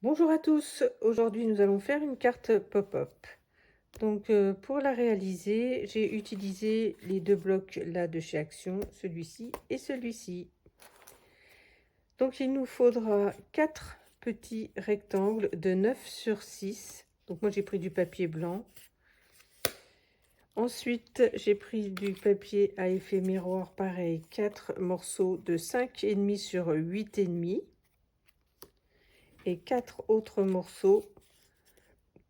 Bonjour à tous, aujourd'hui nous allons faire une carte pop-up. Donc pour la réaliser, j'ai utilisé les deux blocs là de chez Action, celui-ci et celui-ci. Donc il nous faudra 4 petits rectangles de 9 sur 6. Donc moi j'ai pris du papier blanc. Ensuite j'ai pris du papier à effet miroir, pareil, 4 morceaux de 5,5 sur 8,5. Et 4 autres morceaux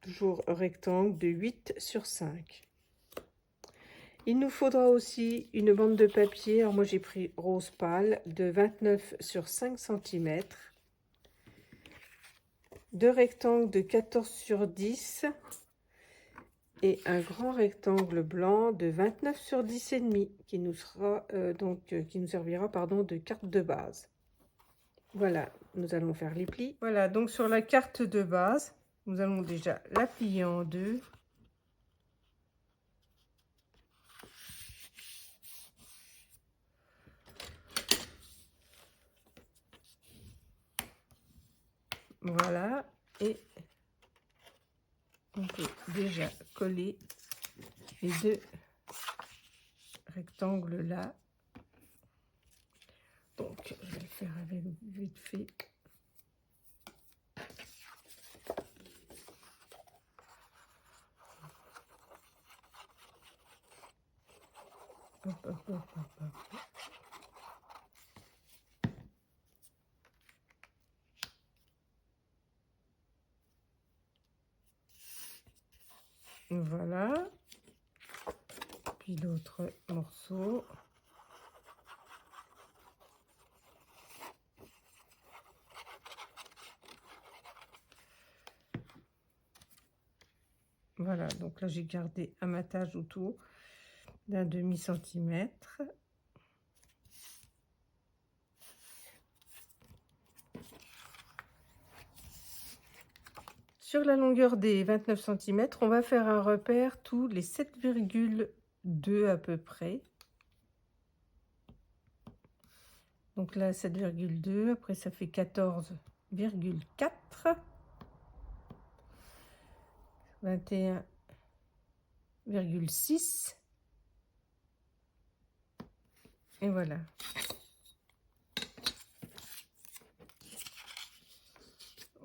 toujours rectangle de 8 sur 5. Il nous faudra aussi une bande de papier, alors moi j'ai pris rose pâle, de 29 sur 5 cm, deux rectangles de 14 sur 10 et un grand rectangle blanc de 29 sur 10 et demi qui nous sera qui nous servira de carte de base. Voilà, nous allons faire les plis. Voilà, donc sur la carte de base, nous allons déjà la plier en deux. Voilà, et on peut déjà coller les deux rectangles là. Donc je vais le faire avec vite fait. Hop, hop, hop, hop, hop. Voilà. Puis l'autre morceau. Voilà, donc là j'ai gardé un matage autour d'un demi-centimètre. Sur la longueur des 29 cm, on va faire un repère tous les 7,2 à peu près. Donc là 7,2, après ça fait 14,4, 21,6 et voilà.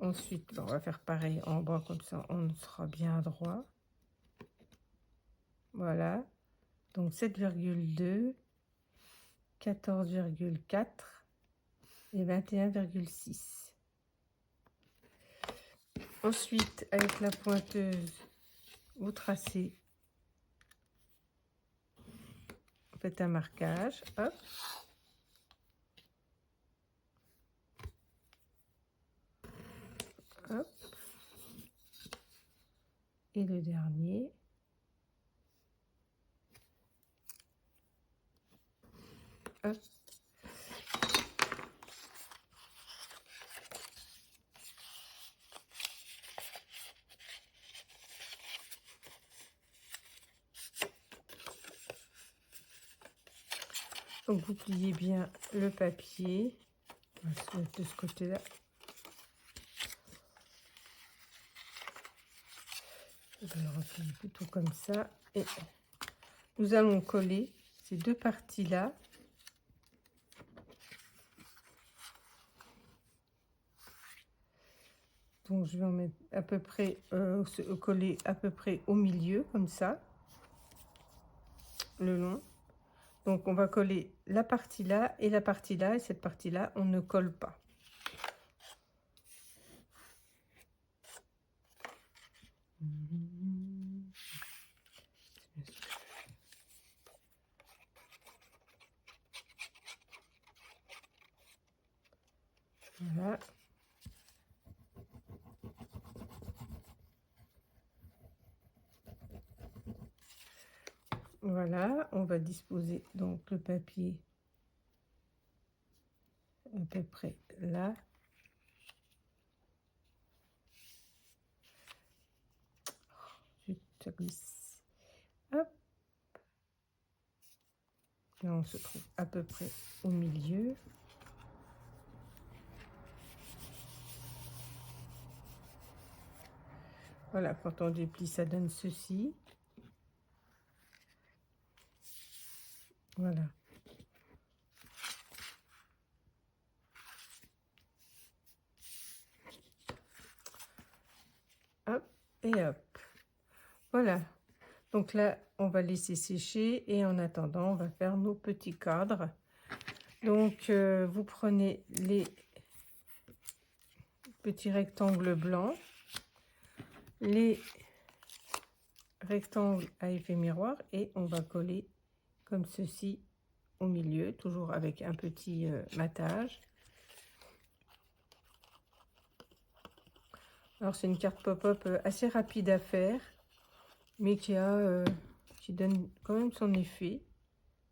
Ensuite, on va faire pareil en bas, comme ça on sera bien droit. Voilà, donc 7,2, 14,4 et 21,6. Ensuite, avec la pointeuse, vous tracez, vous faites un marquage, hop. Hop. Et le dernier. Hop. Donc vous pliez bien le papier. On va se mettre de ce côté-là. Je vais le replier plutôt comme ça. Et nous allons coller ces deux parties-là. Donc je vais en mettre à peu près, coller à peu près au milieu, comme ça, le long. Donc on va coller la partie là, et cette partie-là, on ne colle pas. Voilà. Voilà, on va disposer donc le papier à peu près là. Ça glisse. Hop. Et on se trouve à peu près au milieu. Voilà, quand on déplie, ça donne ceci. Voilà. Hop et hop. Voilà. Donc là, on va laisser sécher et en attendant, on va faire nos petits cadres. Donc, vous prenez les petits rectangles blancs, les rectangles à effet miroir et on va coller comme ceci au milieu, toujours avec un petit matage. Alors, c'est une carte pop-up assez rapide à faire, mais qui donne quand même son effet.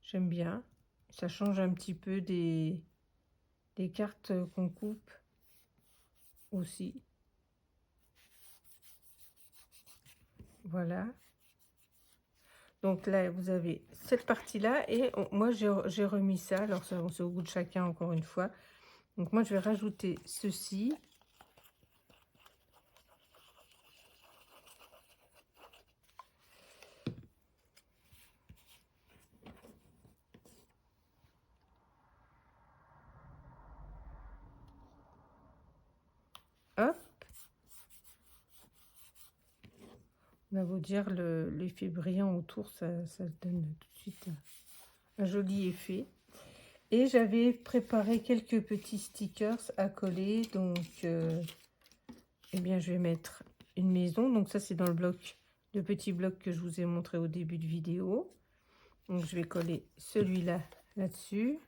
J'aime bien. Ça change un petit peu des cartes qu'on coupe aussi. Voilà. Donc là, vous avez cette partie-là et moi, j'ai remis ça. Alors, c'est au goût de chacun, encore une fois. Donc, moi, je vais rajouter ceci. Hop. On va vous dire l'effet brillant autour, ça donne tout de suite un joli effet. Et j'avais préparé quelques petits stickers à coller. Donc, eh bien, je vais mettre une maison. Donc, ça, c'est dans le bloc, le petit bloc que je vous ai montré au début de vidéo. Donc, je vais coller celui-là là-dessus.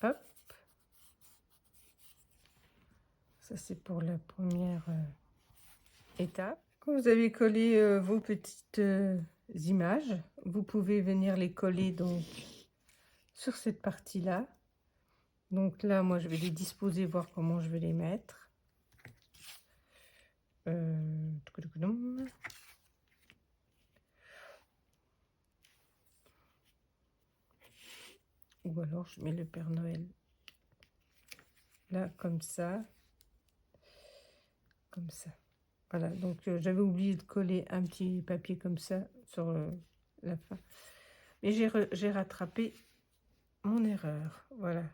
Hop. Ça, c'est pour la première étape. Quand vous avez collé vos petites images, vous pouvez venir les coller donc sur cette partie-là. Donc là, moi, je vais les disposer, voir comment je vais les mettre. Ou alors, je mets le Père Noël là, comme ça. Comme ça. Voilà, donc j'avais oublié de coller un petit papier comme ça sur la fin. Mais j'ai rattrapé mon erreur. Voilà.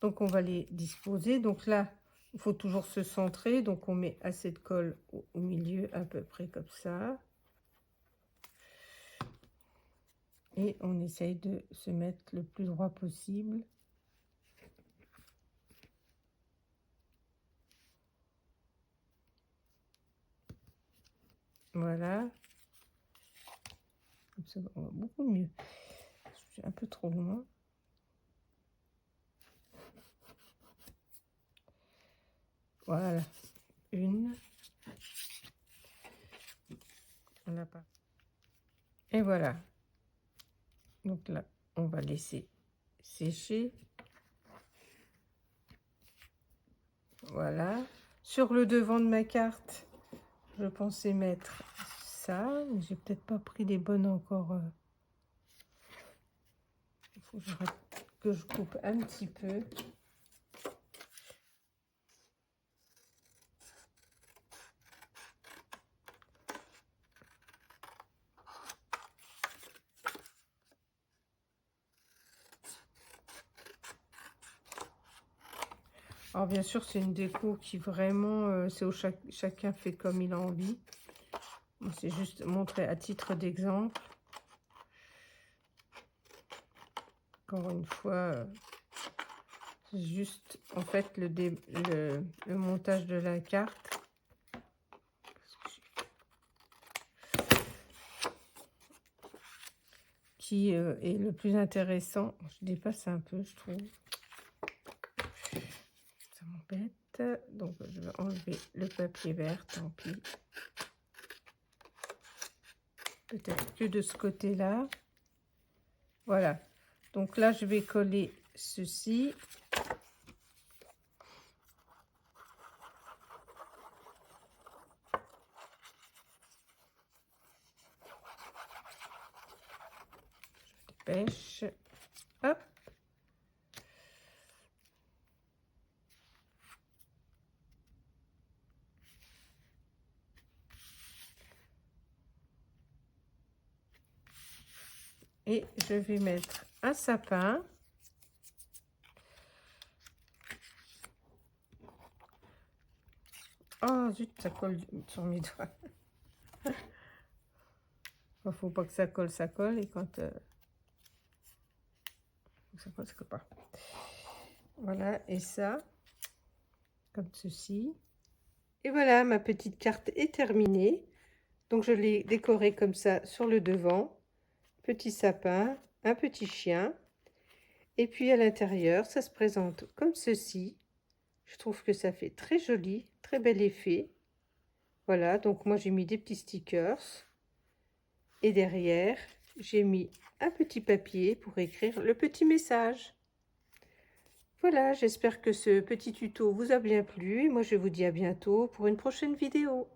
Donc, on va les disposer. Donc là, il faut toujours se centrer. Donc, on met assez de colle au milieu, à peu près comme ça. Et on essaye de se mettre le plus droit possible. Voilà. Comme ça, on va beaucoup mieux. Je suis un peu trop loin. Voilà. Une. On n'a pas. Et voilà. Donc là, on va laisser sécher. Voilà. Sur le devant de ma carte, je pensais mettre ça, mais j'ai peut-être pas pris les bonnes encore. Il faut que je coupe un petit peu. Alors bien sûr, c'est une déco qui vraiment, c'est au chacun fait comme il a envie. C'est juste montrer à titre d'exemple. Encore une fois, c'est juste en fait le montage de la carte. Qui est le plus intéressant. Je dépasse un peu, je trouve. Ça m'embête. Donc, je vais enlever le papier vert, tant pis. Peut-être que de ce côté-là. Voilà. Donc là, je vais coller ceci. Je dépêche. Hop. Et je vais mettre un sapin. Oh zut, ça colle sur mes doigts. Il faut pas que ça colle, et quand ça colle pas. Voilà, et ça, comme ceci. Et voilà, ma petite carte est terminée. Donc je l'ai décorée comme ça sur le devant. Petit sapin, un petit chien. Et puis à l'intérieur, ça se présente comme ceci. Je trouve que ça fait très joli, très bel effet. Voilà, donc moi j'ai mis des petits stickers. Et derrière, j'ai mis un petit papier pour écrire le petit message. Voilà, j'espère que ce petit tuto vous a bien plu. Moi, je vous dis à bientôt pour une prochaine vidéo.